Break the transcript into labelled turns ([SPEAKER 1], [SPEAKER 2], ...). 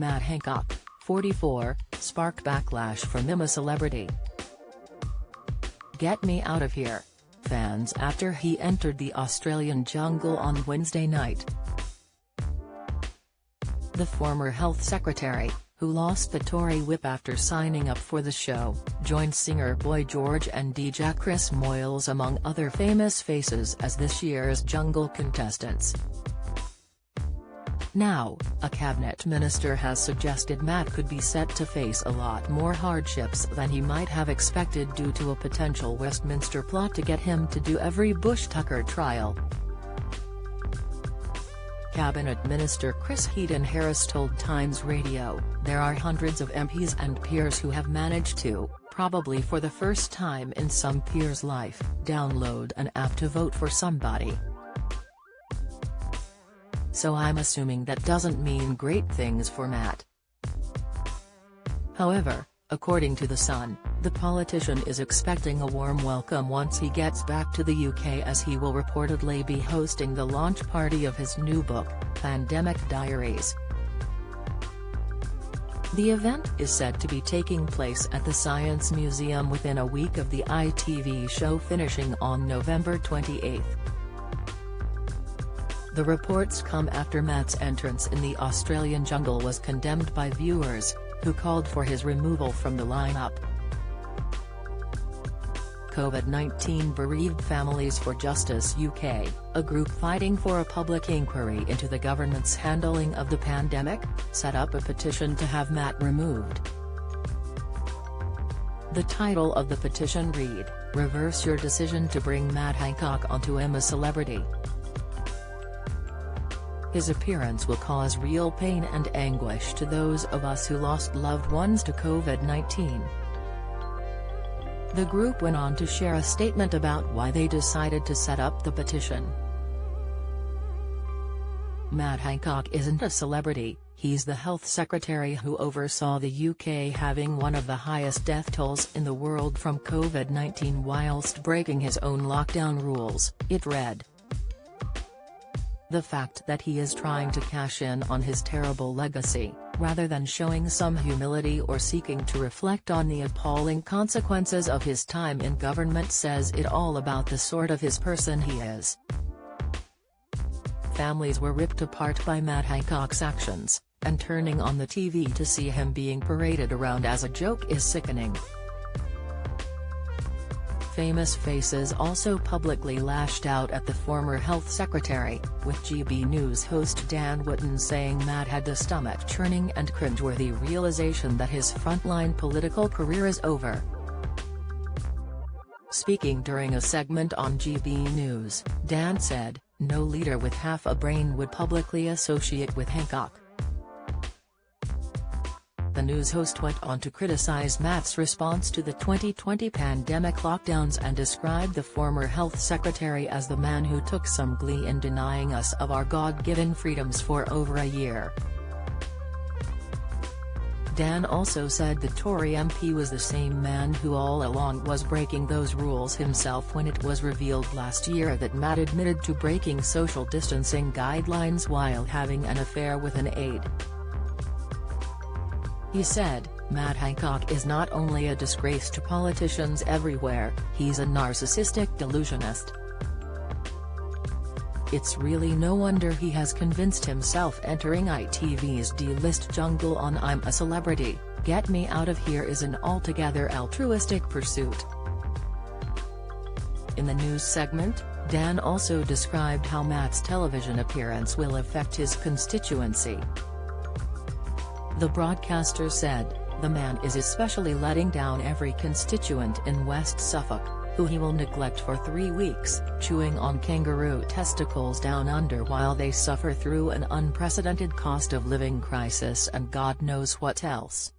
[SPEAKER 1] Matt Hancock, 44, spark backlash from a celebrity. Get me out of here, fans after he entered the Australian jungle on Wednesday night. The former health secretary, who lost the Tory whip after signing up for the show, joined singer Boy George and DJ Chris Moyles among other famous faces as this year's jungle contestants. Now, a cabinet minister has suggested Matt could be set to face a lot more hardships than he might have expected due to a potential Westminster plot to get him to do every Bush-Tucker trial. Cabinet Minister Chris Heaton-Harris told Times Radio, "There are hundreds of MPs and peers who have managed to, probably for the first time in some peers' life, download an app to vote for somebody. So I'm assuming that doesn't mean great things for Matt." However, according to The Sun, the politician is expecting a warm welcome once he gets back to the UK, as he will reportedly be hosting the launch party of his new book, Pandemic Diaries. The event is said to be taking place at the Science Museum within a week of the ITV show finishing on November 28. The reports come after Matt's entrance in the Australian jungle was condemned by viewers, who called for his removal from the lineup. COVID-19 Bereaved Families for Justice UK, a group fighting for a public inquiry into the government's handling of the pandemic, set up a petition to have Matt removed. The title of the petition read, "Reverse your decision to bring Matt Hancock onto I'm a Celebrity. His appearance will cause real pain and anguish to those of us who lost loved ones to COVID-19. The group went on to share a statement about why they decided to set up the petition. Matt Hancock isn't a celebrity, he's the health secretary who oversaw the UK having one of the highest death tolls in the world from COVID-19 whilst breaking his own lockdown rules, it read. The fact that he is trying to cash in on his terrible legacy, rather than showing some humility or seeking to reflect on the appalling consequences of his time in government, says it all about the sort of his person he is." Families were ripped apart by Matt Hancock's actions, and turning on the TV to see him being paraded around as a joke is sickening. Famous faces also publicly lashed out at the former health secretary, with GB News host Dan Wootton saying Matt had the stomach-churning and cringeworthy realization that his frontline political career is over. Speaking during a segment on GB News, Dan said, "No leader with half a brain would publicly associate with Hancock." The news host went on to criticize Matt's response to the 2020 pandemic lockdowns and described the former health secretary as the man who took some glee in denying us of our God-given freedoms for over a year. Dan also said the Tory MP was the same man who all along was breaking those rules himself when it was revealed last year that Matt admitted to breaking social distancing guidelines while having an affair with an aide. He said, "Matt Hancock is not only a disgrace to politicians everywhere, he's a narcissistic delusionist. It's really no wonder he has convinced himself entering ITV's D-list jungle on I'm a Celebrity, Get Me Out of Here is an altogether altruistic pursuit." In the news segment, Dan also described how Matt's television appearance will affect his constituency. The broadcaster said, "The man is especially letting down every constituent in West Suffolk, who he will neglect for 3 weeks, chewing on kangaroo testicles down under while they suffer through an unprecedented cost of living crisis and God knows what else."